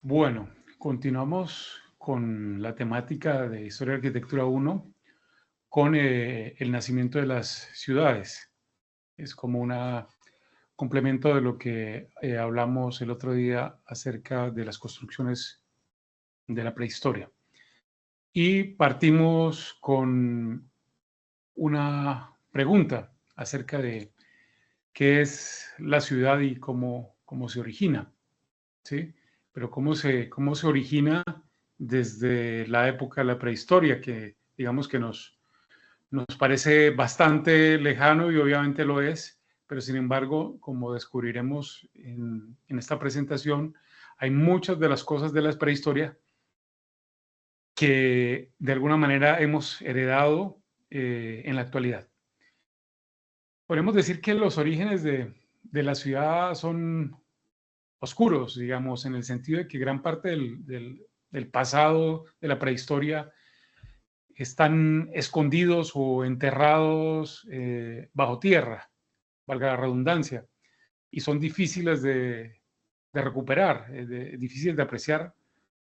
Bueno, continuamos con la temática de Historia y Arquitectura 1 con el nacimiento de las ciudades. Es como un complemento de lo que hablamos el otro día acerca de las construcciones de la prehistoria. Y partimos con una pregunta acerca de qué es la ciudad y cómo se origina, ¿sí? Pero cómo se origina desde la época de la prehistoria, que digamos que nos parece bastante lejano y obviamente lo es, pero sin embargo, como descubriremos en esta presentación, hay muchas de las cosas de la prehistoria que de alguna manera hemos heredado en la actualidad. Podemos decir que los orígenes de la ciudad son oscuros, digamos, en el sentido de que gran parte del pasado de la prehistoria están escondidos o enterrados bajo tierra, valga la redundancia, y son difíciles de recuperar, difíciles de apreciar,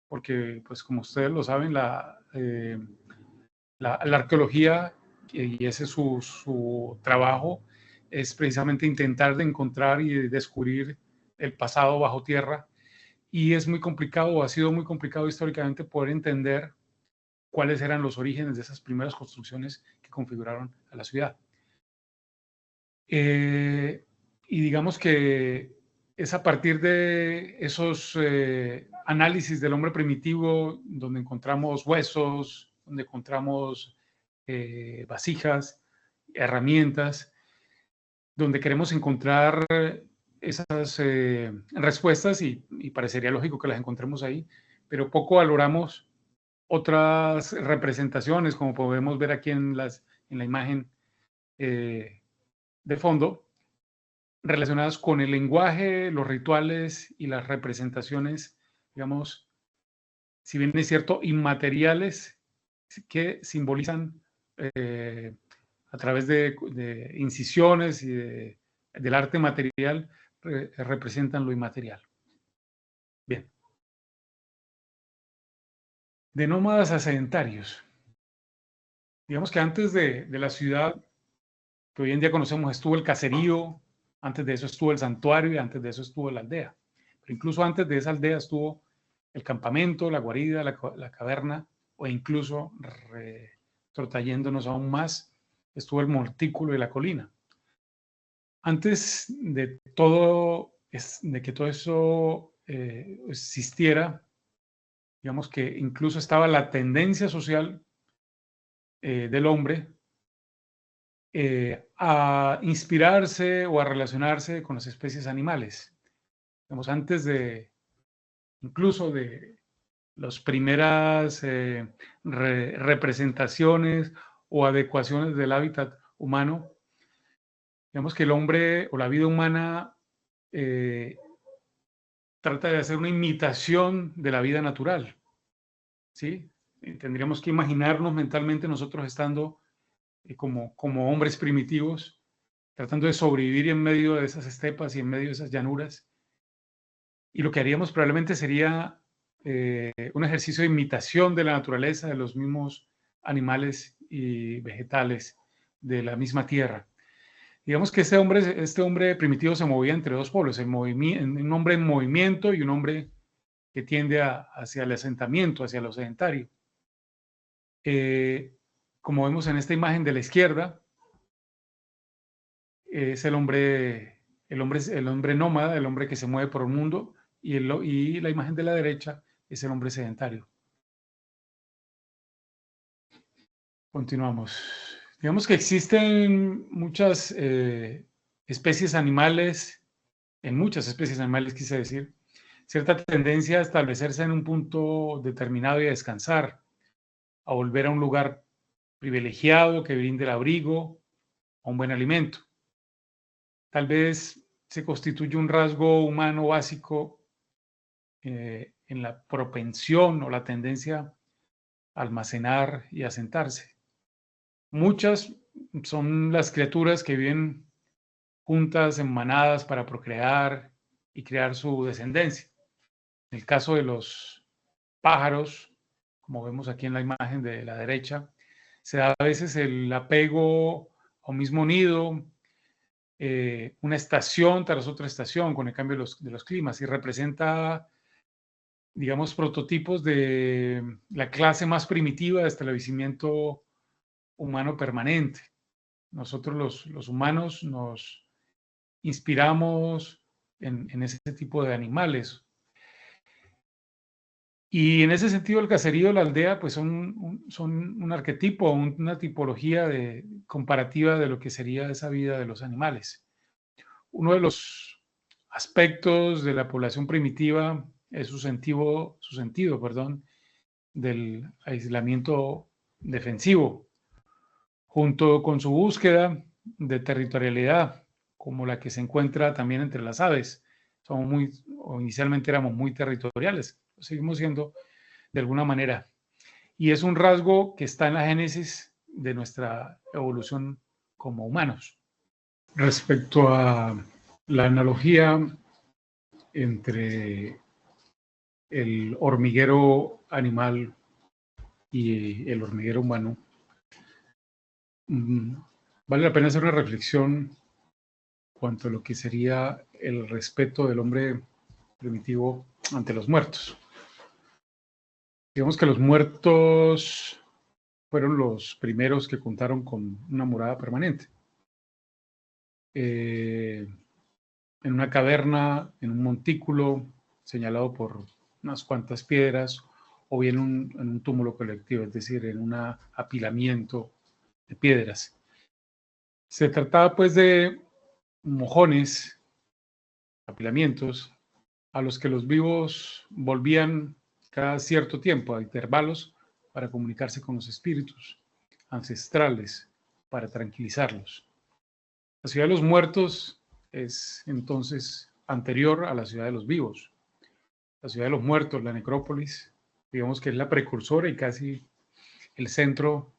porque, pues como ustedes lo saben, la arqueología, y ese es su trabajo, es precisamente intentar de encontrar y de descubrir el pasado bajo tierra, y es muy complicado, o ha sido muy complicado históricamente poder entender cuáles eran los orígenes de esas primeras construcciones que configuraron a la ciudad. Y digamos que es a partir de esos análisis del hombre primitivo, donde encontramos huesos, donde encontramos vasijas, herramientas, donde queremos encontrar esas respuestas y parecería lógico que las encontremos ahí, pero poco valoramos otras representaciones, como podemos ver aquí en la imagen de fondo, relacionadas con el lenguaje, los rituales y las representaciones, digamos, si bien es cierto, inmateriales, que simbolizan a través de incisiones y del arte material, representan lo inmaterial. Bien. De nómadas a sedentarios. Digamos que antes de la ciudad que hoy en día conocemos, estuvo el caserío, antes de eso estuvo el santuario y antes de eso estuvo la aldea. Pero incluso antes de esa aldea estuvo el campamento, la guarida, la caverna, o incluso, retrotrayéndonos aún más, estuvo el montículo y la colina. Antes de que todo eso existiera, digamos que incluso estaba la tendencia social del hombre a inspirarse o a relacionarse con las especies animales. Digamos, antes incluso de las primeras representaciones o adecuaciones del hábitat humano, digamos que el hombre o la vida humana eh, trata de hacer una imitación de la vida natural, ¿sí? Tendríamos que imaginarnos mentalmente nosotros estando como hombres primitivos, tratando de sobrevivir en medio de esas estepas y en medio de esas llanuras. Y lo que haríamos probablemente sería un ejercicio de imitación de la naturaleza, de los mismos animales y vegetales de la misma tierra. Digamos que este hombre primitivo se movía entre dos polos, un hombre en movimiento y un hombre que tiende hacia el asentamiento, hacia lo sedentario. Como vemos en esta imagen de la izquierda, es el hombre nómada, el hombre que se mueve por el mundo, y la imagen de la derecha es el hombre sedentario. Continuamos. Digamos que existen muchas especies animales, en muchas especies animales quise decir, cierta tendencia a establecerse en un punto determinado y a descansar, a volver a un lugar privilegiado que brinde el abrigo, a un buen alimento. Tal vez se constituye un rasgo humano básico en la propensión o la tendencia a almacenar y a sentarse. Muchas son las criaturas que viven juntas en manadas para procrear y crear su descendencia. En el caso de los pájaros, como vemos aquí en la imagen de la derecha, se da a veces el apego a un mismo nido, una estación tras otra estación con el cambio de los climas y representa, digamos, prototipos de la clase más primitiva de establecimiento humano permanente. Nosotros los humanos nos inspiramos en ese tipo de animales. Y en ese sentido, el caserío de la aldea, pues son un arquetipo, una tipología comparativa de lo que sería esa vida de los animales. Uno de los aspectos de la población primitiva es su sentido, perdón, del aislamiento defensivo, junto con su búsqueda de territorialidad, como la que se encuentra también entre las aves. Inicialmente éramos muy territoriales, lo seguimos siendo de alguna manera. Y es un rasgo que está en la génesis de nuestra evolución como humanos. Respecto a la analogía entre el hormiguero animal y el hormiguero humano, vale la pena hacer una reflexión cuanto a lo que sería el respeto del hombre primitivo ante los muertos. Digamos que los muertos fueron los primeros que contaron con una morada permanente. En una caverna, en un montículo señalado por unas cuantas piedras, o bien en un túmulo colectivo, es decir, en un apilamiento de piedras. Se trataba pues de mojones, apilamientos, a los que los vivos volvían cada cierto tiempo, a intervalos, para comunicarse con los espíritus ancestrales, para tranquilizarlos. La ciudad de los muertos es entonces anterior a la ciudad de los vivos. La ciudad de los muertos, la necrópolis, digamos que es la precursora y casi el centro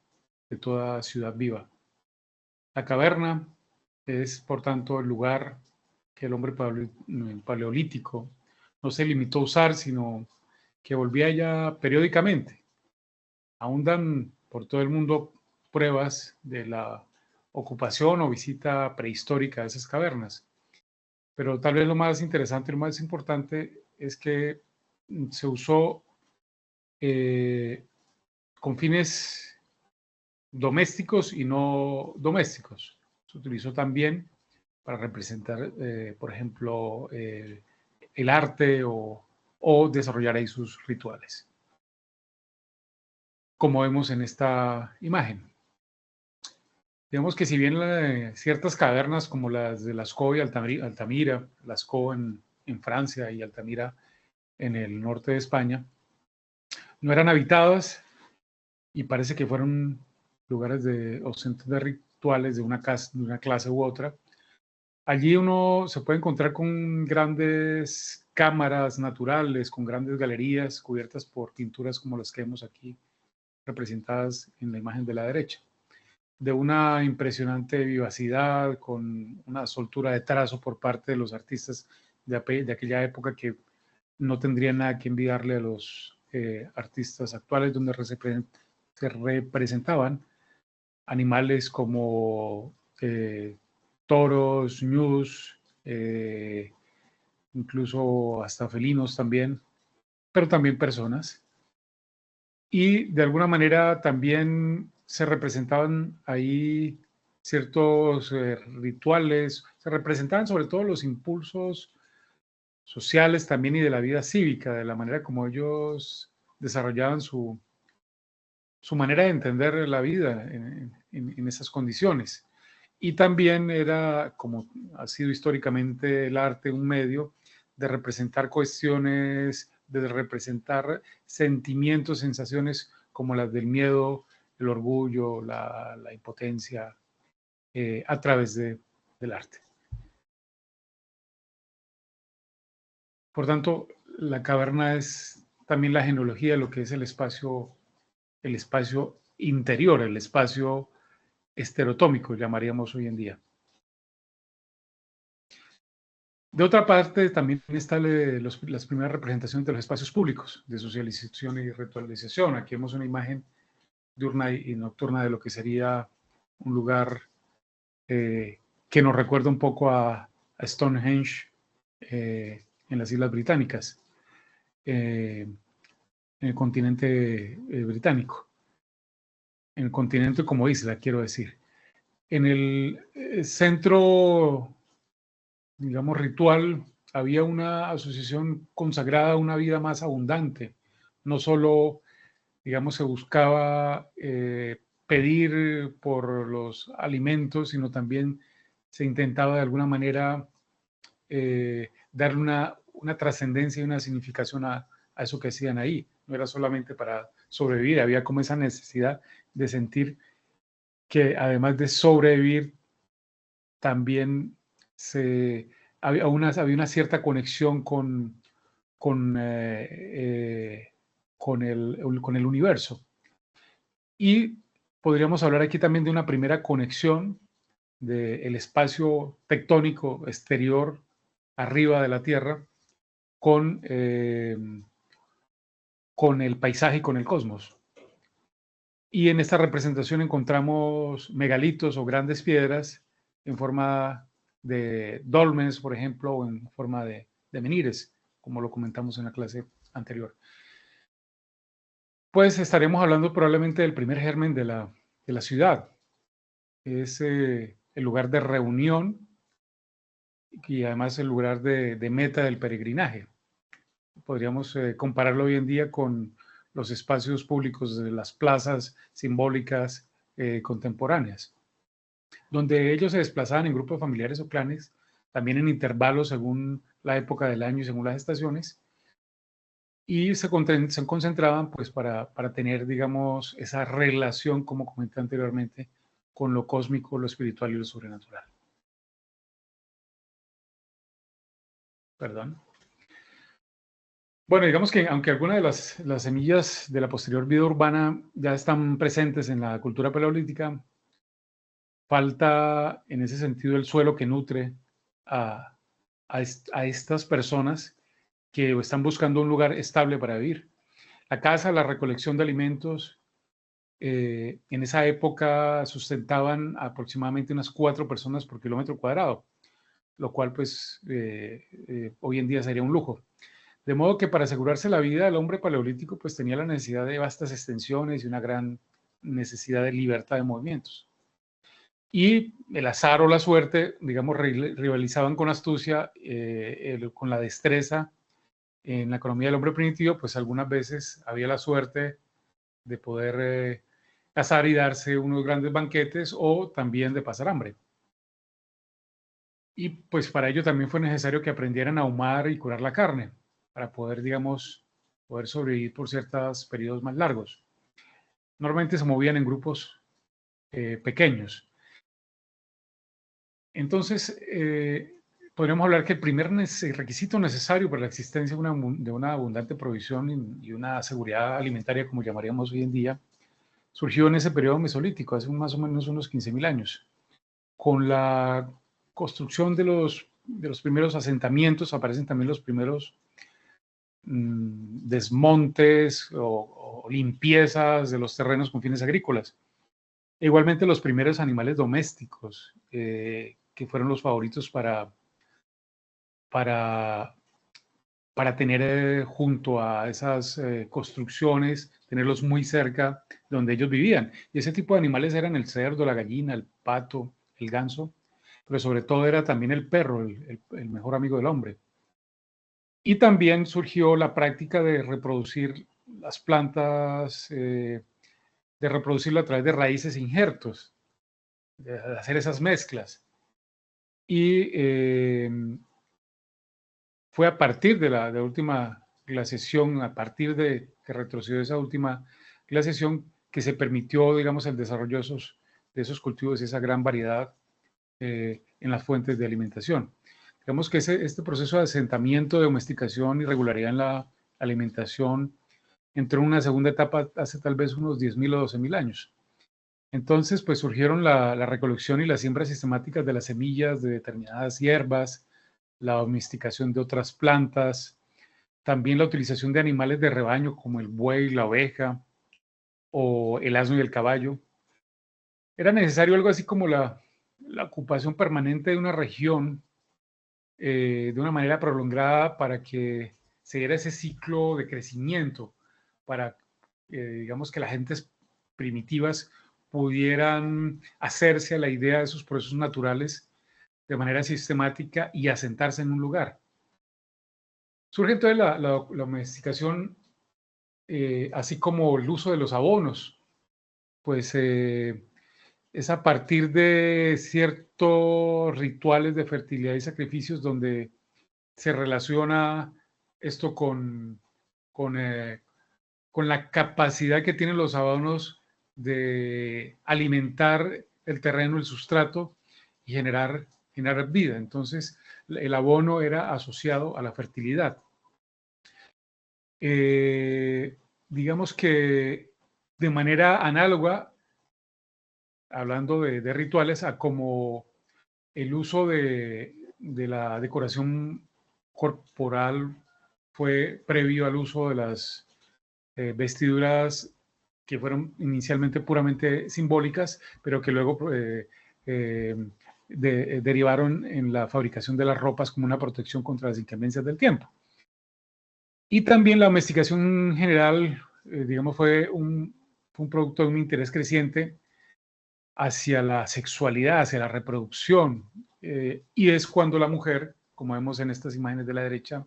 de toda ciudad viva. La caverna es, por tanto, el lugar que el hombre paleolítico no se limitó a usar, sino que volvía ya periódicamente. Aún dan por todo el mundo pruebas de la ocupación o visita prehistórica de esas cavernas. Pero tal vez lo más interesante y lo más importante es que se usó con fines domésticos y no domésticos. Se utilizó también para representar, por ejemplo, el arte o desarrollar ahí sus rituales, como vemos en esta imagen. Digamos que si bien ciertas cavernas como las de Lascaux y Altamira, Lascaux en Francia y Altamira en el norte de España, no eran habitadas y parece que fueron lugares o centros de rituales de una clase u otra. Allí uno se puede encontrar con grandes cámaras naturales, con grandes galerías cubiertas por pinturas como las que vemos aquí representadas en la imagen de la derecha, de una impresionante vivacidad, con una soltura de trazo por parte de los artistas de aquella época que no tendría nada que envidiarle a los artistas actuales, donde se representaban animales como toros, ñus, incluso hasta felinos también, pero también personas. Y de alguna manera también se representaban ahí ciertos rituales, se representaban sobre todo los impulsos sociales también y de la vida cívica, de la manera como ellos desarrollaban su manera de entender la vida en esas condiciones. Y también era, como ha sido históricamente el arte, un medio de representar cuestiones, de representar sentimientos, sensaciones como las del miedo, el orgullo, la impotencia, a través del arte. Por tanto, la caverna es también la genealogía de lo que es el espacio interior, el espacio estereotómico, llamaríamos hoy en día. De otra parte, también están las primeras representaciones de los espacios públicos, de socialización y ritualización. Aquí vemos una imagen diurna y nocturna de lo que sería un lugar que nos recuerda un poco a Stonehenge en las Islas Británicas, en el continente británico, en el continente como isla, quiero decir. En el centro, digamos, ritual, había una asociación consagrada a una vida más abundante. No solo, digamos, se buscaba pedir por los alimentos, sino también se intentaba de alguna manera darle una trascendencia y una significación a eso que hacían ahí. No era solamente para sobrevivir, había como esa necesidad de sentir que además de sobrevivir, también había una cierta conexión con, con el universo. Y podríamos hablar aquí también de una primera conexión del espacio tectónico exterior arriba de la Tierra con el paisaje y con el cosmos. Y en esta representación encontramos megalitos o grandes piedras en forma de dolmens, por ejemplo, o en forma de menires, como lo comentamos en la clase anterior. Pues estaremos hablando probablemente del primer germen de la ciudad. Es el lugar de reunión y además el lugar de meta del peregrinaje. Podríamos compararlo hoy en día con los espacios públicos de las plazas simbólicas contemporáneas, donde ellos se desplazaban en grupos familiares o clanes, también en intervalos según la época del año y según las estaciones, y se concentraban pues para tener, digamos, esa relación, como comenté anteriormente, con lo cósmico, lo espiritual y lo sobrenatural. Perdón. Bueno, digamos que aunque algunas de las semillas de la posterior vida urbana ya están presentes en la cultura paleolítica, falta en ese sentido el suelo que nutre a estas personas que están buscando un lugar estable para vivir. La caza, la recolección de alimentos, en esa época sustentaban aproximadamente unas 4 personas por kilómetro cuadrado, lo cual pues hoy en día sería un lujo. De modo que para asegurarse la vida, el hombre paleolítico pues tenía la necesidad de vastas extensiones y una gran necesidad de libertad de movimientos. Y el azar o la suerte, digamos, rivalizaban con astucia, con la destreza en la economía del hombre primitivo, pues algunas veces había la suerte de poder cazar y darse unos grandes banquetes o también de pasar hambre. Y pues para ello también fue necesario que aprendieran a ahumar y curar la carne para poder, digamos, poder sobrevivir por ciertos periodos más largos. Normalmente se movían en grupos pequeños. Entonces, podríamos hablar que el primer requisito necesario para la existencia de una abundante provisión y una seguridad alimentaria, como llamaríamos hoy en día, surgió en ese periodo mesolítico, hace más o menos unos 15.000 años. Con la construcción de los primeros asentamientos aparecen también los primeros desmontes o limpiezas de los terrenos con fines agrícolas. E igualmente los primeros animales domésticos, que fueron los favoritos para tener junto a esas construcciones, tenerlos muy cerca de donde ellos vivían. Y ese tipo de animales eran el cerdo, la gallina, el pato, el ganso, pero sobre todo era también el perro, el mejor amigo del hombre. Y también surgió la práctica de reproducir las plantas, de reproducirlo a través de raíces e injertos, de hacer esas mezclas. Y fue a partir de la última glaciación, a partir de que retrocedió esa última glaciación, que se permitió, digamos, el desarrollo de esos cultivos y esa gran variedad en las fuentes de alimentación. Digamos que este proceso de asentamiento, de domesticación y regularidad en la alimentación entró en una segunda etapa hace tal vez unos 10.000 o 12.000 años. Entonces, pues surgieron la recolección y la siembra sistemática de las semillas de determinadas hierbas, la domesticación de otras plantas, también la utilización de animales de rebaño como el buey, la oveja o el asno y el caballo. Era necesario algo así como la ocupación permanente de una región de una manera prolongada para que se diera ese ciclo de crecimiento, para, digamos, que las gentes primitivas pudieran hacerse a la idea de esos procesos naturales de manera sistemática y asentarse en un lugar. Surge entonces la domesticación, así como el uso de los abonos, pues es a partir de ciertos rituales de fertilidad y sacrificios donde se relaciona esto con, con la capacidad que tienen los abonos de alimentar el terreno, el sustrato y generar vida. Entonces, el abono era asociado a la fertilidad. Digamos que de manera análoga, hablando de rituales, a como el uso de la decoración corporal fue previo al uso de las vestiduras que fueron inicialmente puramente simbólicas, pero que luego eh, derivaron en la fabricación de las ropas como una protección contra las inclemencias del tiempo. Y también la domesticación general, digamos, fue un producto de un interés creciente hacia la sexualidad, hacia la reproducción, y es cuando la mujer, como vemos en estas imágenes de la derecha,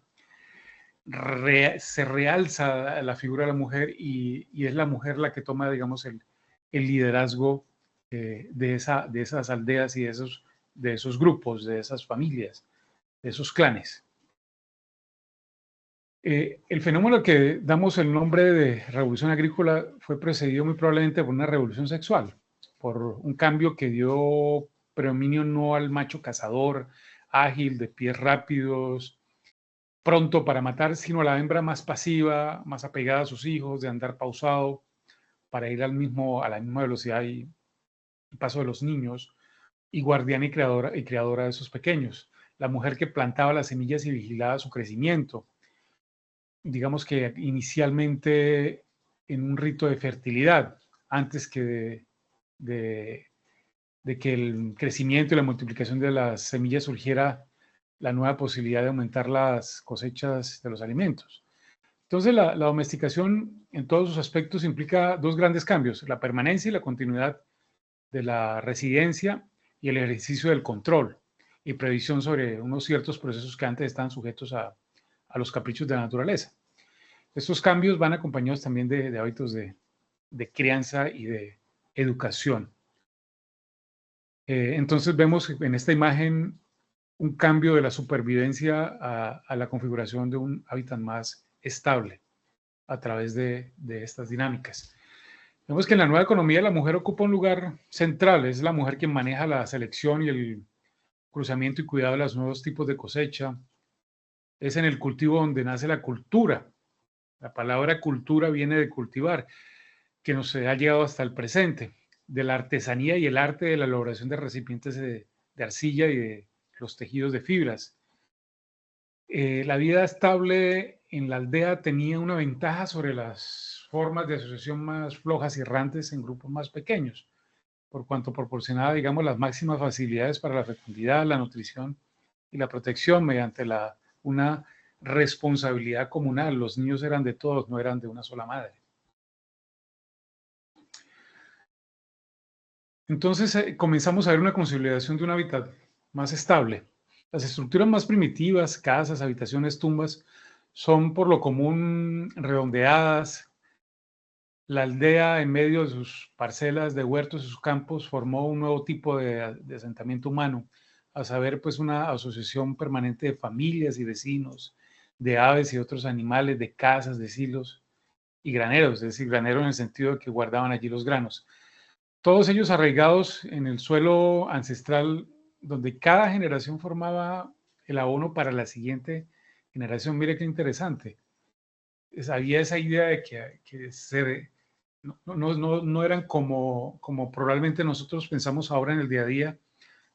se realza la figura de la mujer y es la mujer la que toma, digamos, el liderazgo de esas aldeas y de esos grupos, de esas familias, de esos clanes. El fenómeno al que damos el nombre de revolución agrícola fue precedido muy probablemente por una revolución sexual, por un cambio que dio predominio no al macho cazador, ágil, de pies rápidos, pronto para matar, sino a la hembra más pasiva, más apegada a sus hijos, de andar pausado, para ir a la misma velocidad y paso de los niños, y guardiana y creadora de esos pequeños. La mujer que plantaba las semillas y vigilaba su crecimiento, digamos que inicialmente en un rito de fertilidad, antes que de que el crecimiento y la multiplicación de las semillas surgiera la nueva posibilidad de aumentar las cosechas de los alimentos. Entonces, la domesticación en todos sus aspectos implica dos grandes cambios, la permanencia y la continuidad de la residencia y el ejercicio del control y previsión sobre unos ciertos procesos que antes estaban sujetos a los caprichos de la naturaleza. Estos cambios van acompañados también de hábitos de crianza y de educación. Entonces vemos en esta imagen un cambio de la supervivencia a la configuración de un hábitat más estable a través de estas dinámicas. Vemos que en la nueva economía la mujer ocupa un lugar central, es la mujer quien maneja la selección y el cruzamiento y cuidado de los nuevos tipos de cosecha. Es en el cultivo donde nace la cultura. La palabra cultura viene de cultivar, que nos ha llegado hasta el presente, de la artesanía y el arte de la elaboración de recipientes de arcilla y de los tejidos de fibras. La vida estable en la aldea tenía una ventaja sobre las formas de asociación más flojas y errantes en grupos más pequeños, por cuanto proporcionaba, digamos, las máximas facilidades para la fecundidad, la nutrición y la protección mediante una responsabilidad comunal. Los niños eran de todos, no eran de una sola madre. Entonces comenzamos a ver una consolidación de un hábitat más estable. Las estructuras más primitivas, casas, habitaciones, tumbas, son por lo común redondeadas. La aldea en medio de sus parcelas de huertos y sus campos formó un nuevo tipo de asentamiento humano, a saber, pues una asociación permanente de familias y vecinos, de aves y otros animales, de casas, de silos y graneros, es decir, granero en el sentido de que guardaban allí los granos. Todos ellos arraigados en el suelo ancestral, donde cada generación formaba el abono para la siguiente generación. Mire qué interesante. Había esa idea de que no eran como probablemente nosotros pensamos ahora en el día a día,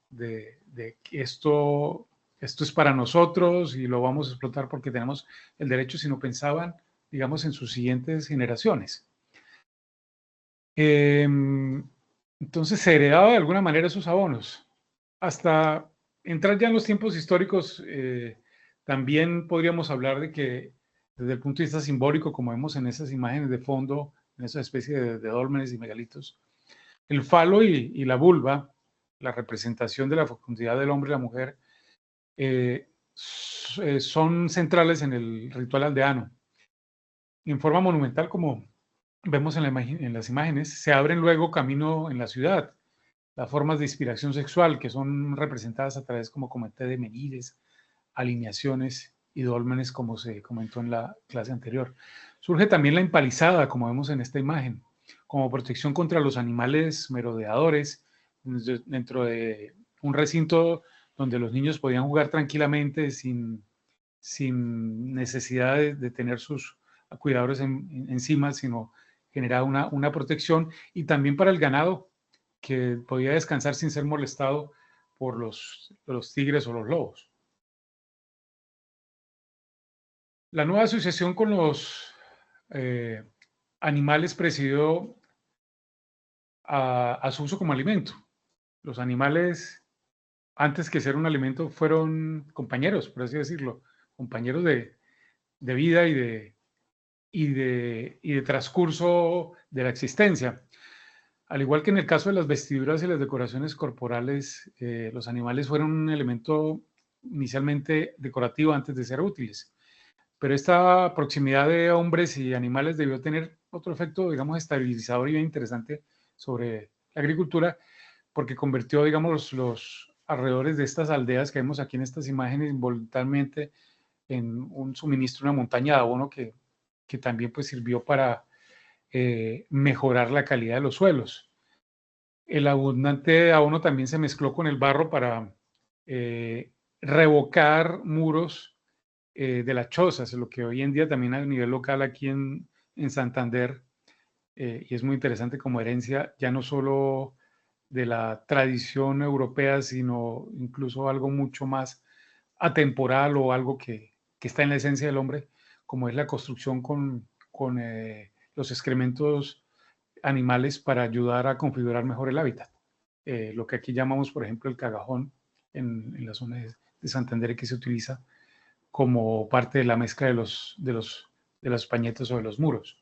de que esto esto es para nosotros y lo vamos a explotar porque tenemos el derecho, sino pensaban, digamos, en sus siguientes generaciones. Entonces se heredaba de alguna manera esos abonos. Hasta entrar ya en los tiempos históricos, también podríamos hablar de que desde el punto de vista simbólico, como vemos en esas imágenes de fondo, en esa especie de dólmenes y megalitos, el falo y la vulva, la representación de la fecundidad del hombre y la mujer, son centrales en el ritual aldeano. En forma monumental, como vemos en las imágenes, se abren luego camino en la ciudad. Las formas de inspiración sexual, que son representadas a través, como comenté, de menires, alineaciones y dólmenes, como se comentó en la clase anterior. Surge también la empalizada, como vemos en esta imagen, como protección contra los animales merodeadores, dentro de un recinto donde los niños podían jugar tranquilamente sin necesidad de tener sus cuidadores encima, sino generaba una protección, y también para el ganado, que podía descansar sin ser molestado por los tigres o los lobos. La nueva asociación con los animales presidió a su uso como alimento. Los animales, antes que ser un alimento, fueron compañeros, por así decirlo, compañeros de vida y de transcurso de la existencia. Al igual que en el caso de las vestiduras y las decoraciones corporales, los animales fueron un elemento inicialmente decorativo antes de ser útiles. Pero esta proximidad de hombres y animales debió tener otro efecto, digamos, estabilizador y bien interesante sobre la agricultura, porque convirtió, digamos, los alrededores de estas aldeas que vemos aquí en estas imágenes involuntariamente en un suministro, una montaña de abono que también pues sirvió para mejorar la calidad de los suelos. El abundante abono también se mezcló con el barro para revocar muros de las chozas, lo que hoy en día también a nivel local aquí en Santander, y es muy interesante como herencia, ya no solo de la tradición europea, sino incluso algo mucho más atemporal o algo que está en la esencia del hombre, como es la construcción con los excrementos animales para ayudar a configurar mejor el hábitat. Lo que aquí llamamos, por ejemplo, el cagajón en la zona de Santander, que se utiliza como parte de la mezcla de las pañetas o de los muros.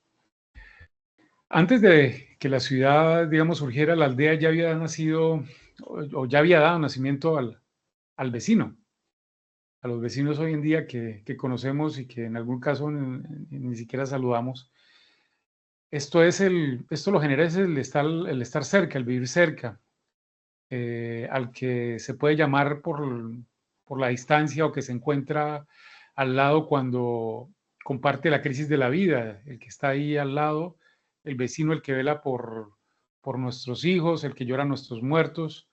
Antes de que la ciudad, digamos, surgiera, la aldea ya había nacido o ya había dado nacimiento al vecino, a los vecinos hoy en día que conocemos y que en algún caso ni siquiera saludamos. Esto lo genera es el estar cerca, el vivir cerca, al que se puede llamar por la distancia o que se encuentra al lado cuando comparte la crisis de la vida, el que está ahí al lado, el vecino, el que vela por nuestros hijos, el que llora a nuestros muertos,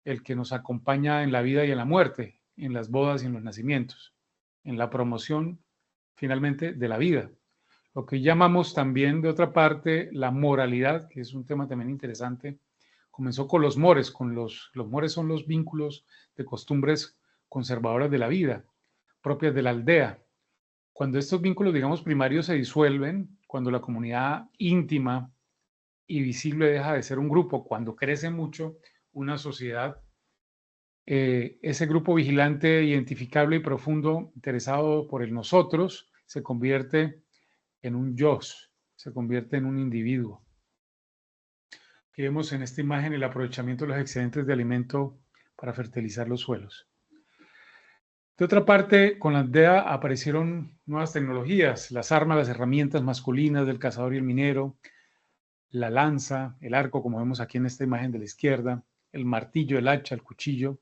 el que nos acompaña en la vida y en la muerte, en las bodas y en los nacimientos, en la promoción finalmente de la vida. Lo que llamamos también, de otra parte, la moralidad, que es un tema también interesante, comenzó con los mores. Los mores son los vínculos de costumbres conservadoras de la vida, propias de la aldea. Cuando estos vínculos, digamos, primarios se disuelven, cuando la comunidad íntima y visible deja de ser un grupo, cuando crece mucho una sociedad, ese grupo vigilante, identificable y profundo, interesado por el nosotros, se convierte en un yo, se convierte en un individuo. Aquí vemos en esta imagen el aprovechamiento de los excedentes de alimento para fertilizar los suelos. De otra parte, con la aldea aparecieron nuevas tecnologías, las armas, las herramientas masculinas del cazador y el minero, la lanza, el arco, como vemos aquí en esta imagen de la izquierda, el martillo, el hacha, el cuchillo,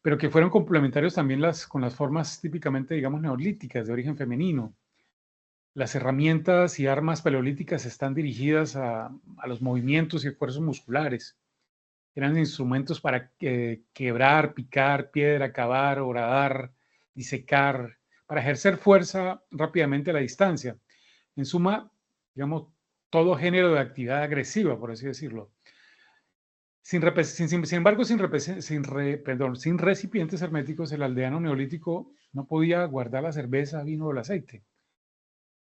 pero que fueron complementarios también con las formas típicamente, digamos, neolíticas de origen femenino. Las herramientas y armas paleolíticas están dirigidas a los movimientos y esfuerzos musculares. Eran instrumentos para quebrar, picar piedra, cavar, horadar, disecar, para ejercer fuerza rápidamente a la distancia. En suma, digamos, todo género de actividad agresiva, por así decirlo. Sin embargo, sin recipientes herméticos, el aldeano neolítico no podía guardar la cerveza, vino o el aceite.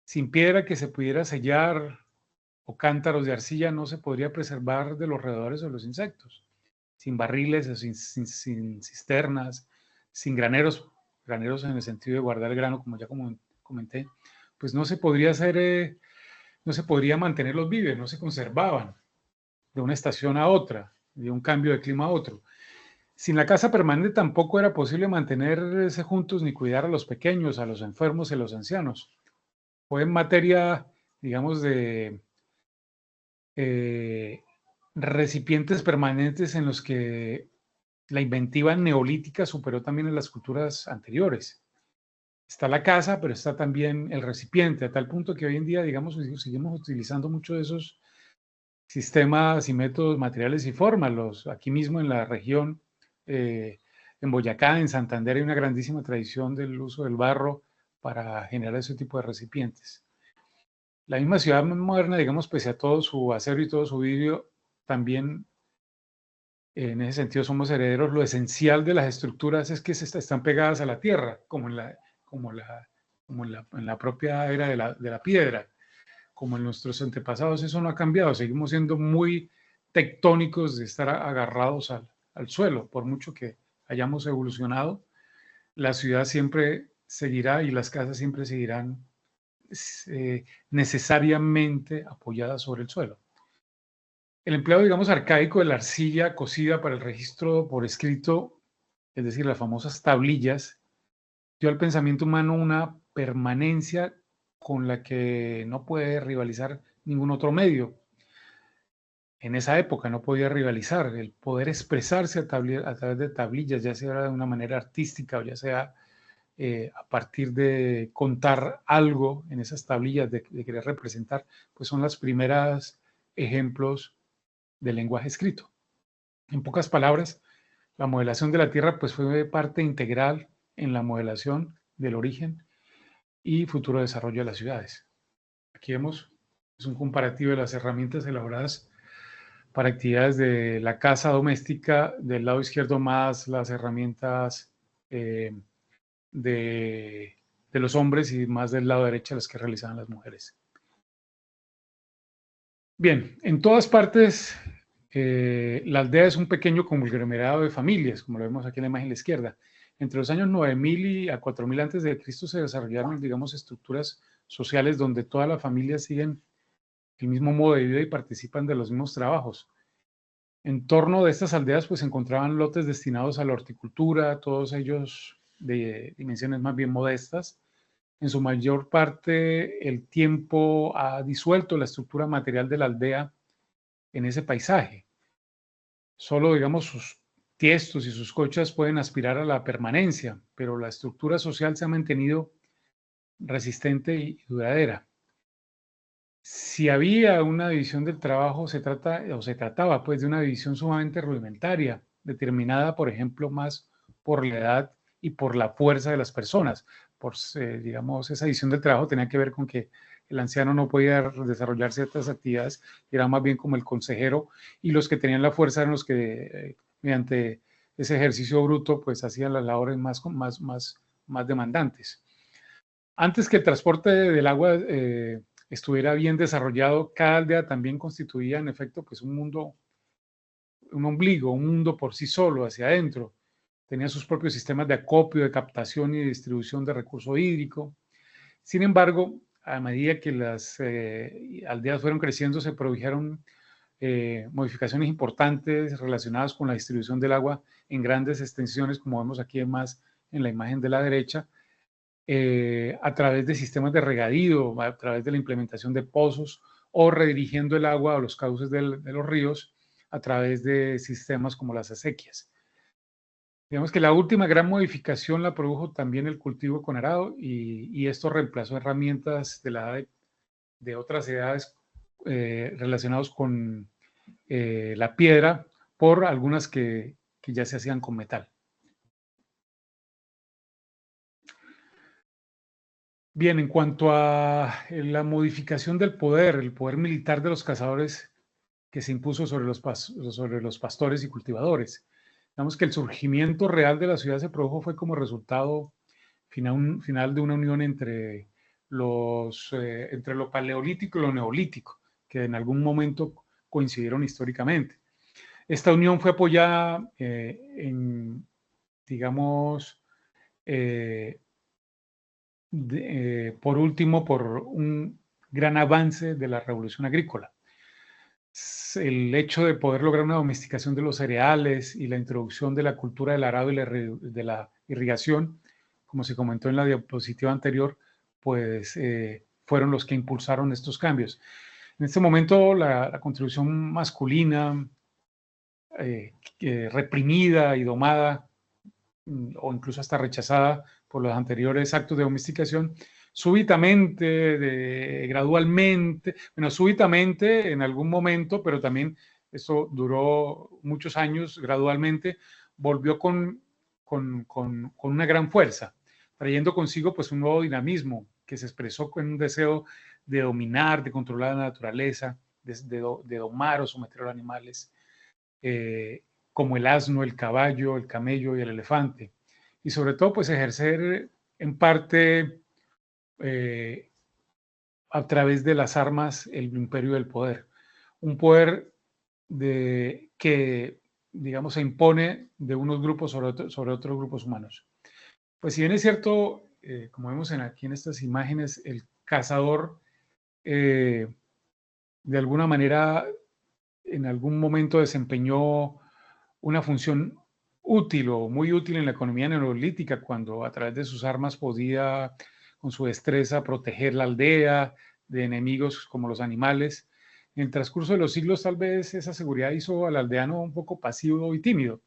Sin piedra que se pudiera sellar o cántaros de arcilla no se podría preservar de los roedores o los insectos. Sin barriles o sin cisternas, sin graneros en el sentido de guardar el grano, como ya comenté, pues no se podría hacer, no se podría mantener los víveres, no se conservaban de una estación a otra, de un cambio de clima a otro. Sin la casa permanente tampoco era posible mantenerse juntos ni cuidar a los pequeños, a los enfermos y a los ancianos. Fue en materia, digamos, de eh, recipientes permanentes en los que la inventiva neolítica superó también en las culturas anteriores. Está la casa, pero está también el recipiente, a tal punto que hoy en día, digamos, seguimos utilizando muchos de esos sistemas y métodos materiales y formas. Aquí mismo en la región, en Boyacá, en Santander, hay una grandísima tradición del uso del barro para generar ese tipo de recipientes. La misma ciudad moderna, digamos, pese a todo su acero y todo su vidrio, también en ese sentido somos herederos. Lo esencial de las estructuras es que están pegadas a la tierra, en la propia era de la piedra, como en nuestros antepasados. Eso no ha cambiado, seguimos siendo muy tectónicos de estar agarrados al suelo, por mucho que hayamos evolucionado. La ciudad siempre seguirá y las casas siempre seguirán necesariamente apoyadas sobre el suelo. El empleo, digamos, arcaico de la arcilla cocida para el registro por escrito, es decir, las famosas tablillas, dio al pensamiento humano una permanencia con la que no puede rivalizar ningún otro medio. En esa época no podía rivalizar. El poder expresarse a través de tablillas, ya sea de una manera artística o ya sea a partir de contar algo en esas tablillas, de querer representar, pues son las primeras ejemplos del lenguaje escrito. En pocas palabras, la modelación de la Tierra pues fue parte integral en la modelación del origen y futuro desarrollo de las ciudades. Aquí vemos es un comparativo de las herramientas elaboradas para actividades de la casa doméstica, del lado izquierdo más las herramientas eh, de, de los hombres y más del lado derecho las que realizaban las mujeres. Bien, en todas partes la aldea es un pequeño conglomerado de familias, como lo vemos aquí en la imagen de la izquierda. Entre los años 9000 y a 4000 antes de Cristo se desarrollaron, digamos, estructuras sociales donde todas las familias siguen el mismo modo de vida y participan de los mismos trabajos. En torno de estas aldeas pues se encontraban lotes destinados a la horticultura, todos ellos de dimensiones más bien modestas. En su mayor parte el tiempo ha disuelto la estructura material de la aldea en ese paisaje. Solo, digamos, sus tiestos y sus cochas pueden aspirar a la permanencia, pero la estructura social se ha mantenido resistente y duradera. Si había una división del trabajo, se trataba pues de una división sumamente rudimentaria, determinada, por ejemplo, más por la edad y por la fuerza de las personas. Digamos, esa división del trabajo tenía que ver con que el anciano no podía desarrollar ciertas actividades, era más bien como el consejero, y los que tenían la fuerza eran los que, mediante ese ejercicio bruto, pues hacían las labores más demandantes. Antes que el transporte del agua estuviera bien desarrollado, cada aldea también constituía en efecto pues un mundo, un ombligo, un mundo por sí solo, hacia adentro. Tenía sus propios sistemas de acopio, de captación y distribución de recurso hídrico. Sin embargo, a medida que las aldeas fueron creciendo, se produjeron modificaciones importantes relacionadas con la distribución del agua en grandes extensiones, como vemos aquí más en la imagen de la derecha, a través de sistemas de regadío, a través de la implementación de pozos o redirigiendo el agua a los cauces de los ríos a través de sistemas como las acequias. Digamos que la última gran modificación la produjo también el cultivo con arado y esto reemplazó herramientas de otras edades relacionadas con la piedra por algunas que ya se hacían con metal. Bien, en cuanto a la modificación del poder, el poder militar de los cazadores que se impuso sobre los pastores y cultivadores. Digamos que el surgimiento real de la ciudad se produjo fue como resultado final de una unión entre lo paleolítico y lo neolítico, que en algún momento coincidieron históricamente. Esta unión fue apoyada digamos, por último, por un gran avance de la revolución agrícola. El hecho de poder lograr una domesticación de los cereales y la introducción de la cultura del arado y de la irrigación, como se comentó en la diapositiva anterior, pues fueron los que impulsaron estos cambios. En este momento, la contribución masculina, reprimida y domada, o incluso hasta rechazada por los anteriores actos de domesticación, gradualmente, bueno, súbitamente en algún momento, pero también esto duró muchos años, gradualmente, volvió con una gran fuerza, trayendo consigo pues un nuevo dinamismo que se expresó con un deseo de dominar, de controlar la naturaleza, de domar o someter a los animales, como el asno, el caballo, el camello y el elefante. Y sobre todo, pues ejercer en parte a través de las armas el imperio del poder. Un poder que, digamos, se impone de unos grupos sobre otros grupos humanos. Pues si bien es cierto, como vemos aquí en estas imágenes, el cazador de alguna manera en algún momento desempeñó una función útil o muy útil en la economía neolítica, cuando a través de sus armas podía, con su destreza, proteger la aldea de enemigos como los animales. En el transcurso de los siglos, tal vez esa seguridad hizo al aldeano un poco pasivo y tímido.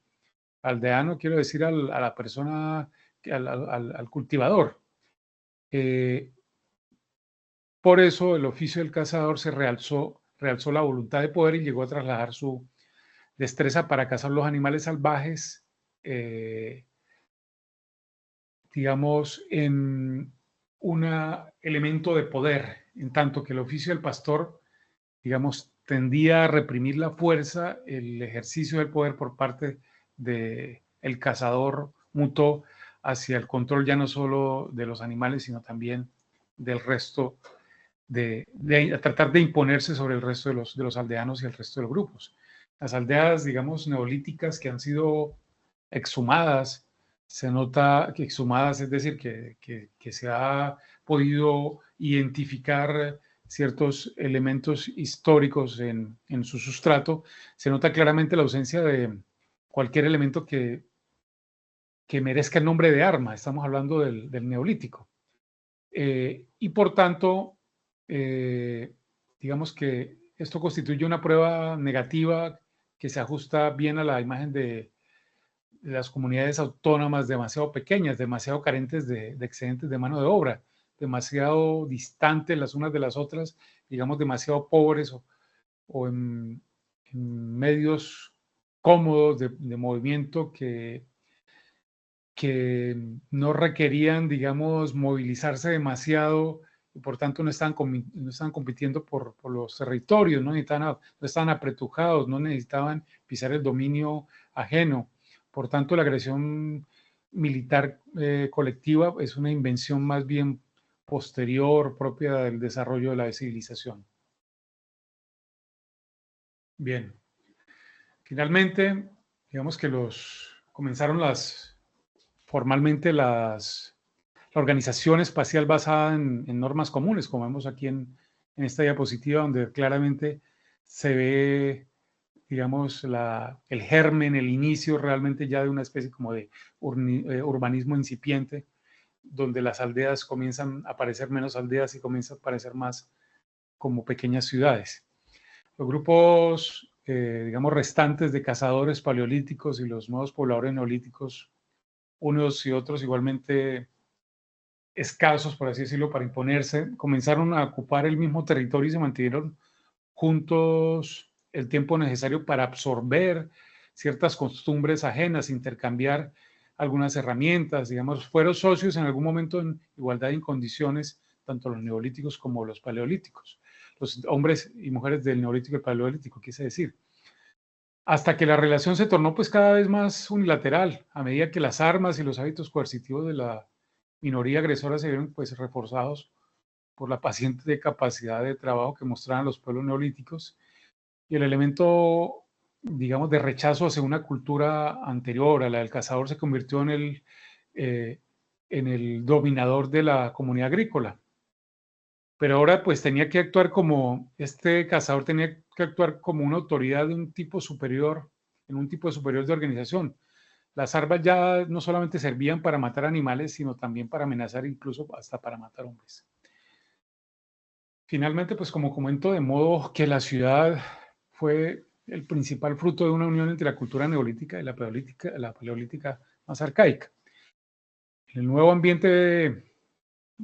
Aldeano, quiero decir, a la persona, al cultivador. Por eso el oficio del cazador se realzó la voluntad de poder y llegó a trasladar su destreza para cazar los animales salvajes, digamos, en un elemento de poder, en tanto que el oficio del pastor, digamos, tendía a reprimir la fuerza, el ejercicio del poder por parte del cazador mutó hacia el control ya no solo de los animales, sino también del resto, a tratar de imponerse sobre el resto de los aldeanos y el resto de los grupos. Las aldeas, digamos, neolíticas que han sido exhumadas, se nota que exhumadas, es decir, que se ha podido identificar ciertos elementos históricos en su sustrato, se nota claramente la ausencia de cualquier elemento que merezca el nombre de arma. Estamos hablando del neolítico. Y por tanto, digamos que esto constituye una prueba negativa que se ajusta bien a la imagen de las comunidades autónomas demasiado pequeñas, demasiado carentes de excedentes de mano de obra, demasiado distantes las unas de las otras, digamos demasiado pobres o en medios cómodos de movimiento que no requerían, digamos, movilizarse demasiado y por tanto no estaban compitiendo por los territorios, no estaban apretujados, no necesitaban pisar el dominio ajeno. Por tanto, la agresión militar colectiva es una invención más bien posterior, propia del desarrollo de la civilización. Bien. Finalmente, digamos que comenzaron formalmente la organización espacial basada en normas comunes, como vemos aquí en esta diapositiva, donde claramente se ve, digamos, el germen, el inicio realmente ya de una especie como de urbanismo incipiente, donde las aldeas comienzan a parecer menos aldeas y comienzan a parecer más como pequeñas ciudades. Los grupos, digamos, restantes de cazadores paleolíticos y los nuevos pobladores neolíticos, unos y otros igualmente escasos, por así decirlo, para imponerse, comenzaron a ocupar el mismo territorio y se mantuvieron juntos el tiempo necesario para absorber ciertas costumbres ajenas, intercambiar algunas herramientas, digamos, fueron socios en algún momento en igualdad y en condiciones tanto los neolíticos como los paleolíticos, los hombres y mujeres del neolítico y el paleolítico, quise decir. Hasta que la relación se tornó pues cada vez más unilateral, a medida que las armas y los hábitos coercitivos de la minoría agresora se vieron pues reforzados por la paciente capacidad de trabajo que mostraban los pueblos neolíticos y el elemento, digamos, de rechazo hacia una cultura anterior a la del cazador se convirtió en el dominador de la comunidad agrícola. Pero ahora pues tenía que actuar como, este cazador tenía que actuar como una autoridad de un tipo superior, en un tipo superior de organización. Las armas ya no solamente servían para matar animales, sino también para amenazar, incluso hasta para matar hombres. Finalmente, pues como comento, de modo que la ciudad fue el principal fruto de una unión entre la cultura neolítica y la paleolítica más arcaica. En el nuevo ambiente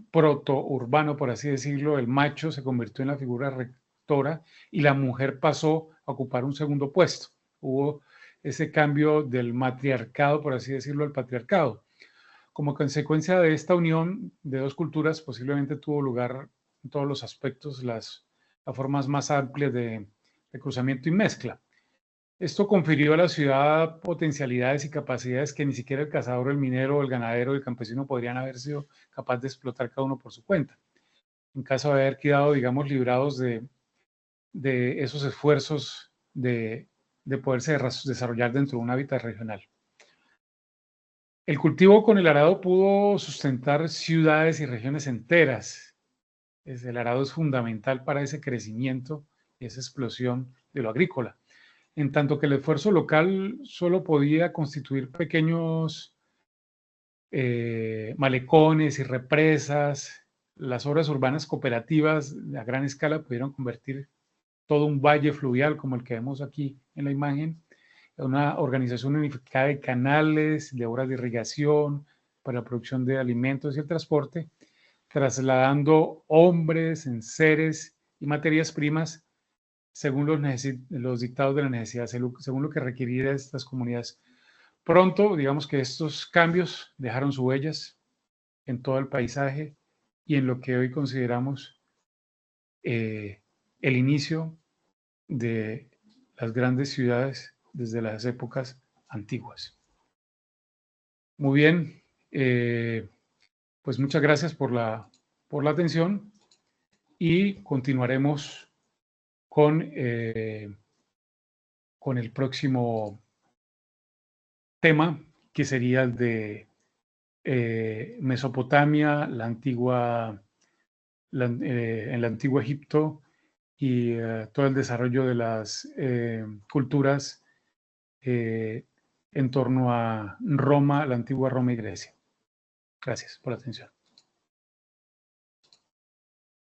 proto-urbano, por así decirlo, el macho se convirtió en la figura rectora y la mujer pasó a ocupar un segundo puesto. Hubo ese cambio del matriarcado, por así decirlo, al patriarcado. Como consecuencia de esta unión de dos culturas, posiblemente tuvo lugar en todos los aspectos las formas más amplias de cruzamiento y mezcla. Esto confirió a la ciudad potencialidades y capacidades que ni siquiera el cazador, el minero, el ganadero, el campesino podrían haber sido capaz de explotar cada uno por su cuenta, en caso de haber quedado, digamos, librados de esos esfuerzos de poderse desarrollar dentro de un hábitat regional. El cultivo con el arado pudo sustentar ciudades y regiones enteras. El arado es fundamental para ese crecimiento y esa explosión de lo agrícola. En tanto que el esfuerzo local solo podía constituir pequeños malecones y represas, las obras urbanas cooperativas a gran escala pudieron convertir todo un valle fluvial como el que vemos aquí en la imagen, en una organización unificada de canales, de obras de irrigación para la producción de alimentos y el transporte, trasladando hombres, enseres y materias primas según los dictados de la necesidad, según lo que requerían estas comunidades. Pronto, digamos que estos cambios dejaron sus huellas en todo el paisaje y en lo que hoy consideramos el inicio de las grandes ciudades desde las épocas antiguas. Muy bien, pues muchas gracias por la atención y continuaremos con el próximo tema, que sería el de Mesopotamia, en el antiguo Egipto y todo el desarrollo de las culturas en torno a Roma, la antigua Roma y Grecia. Gracias por la atención.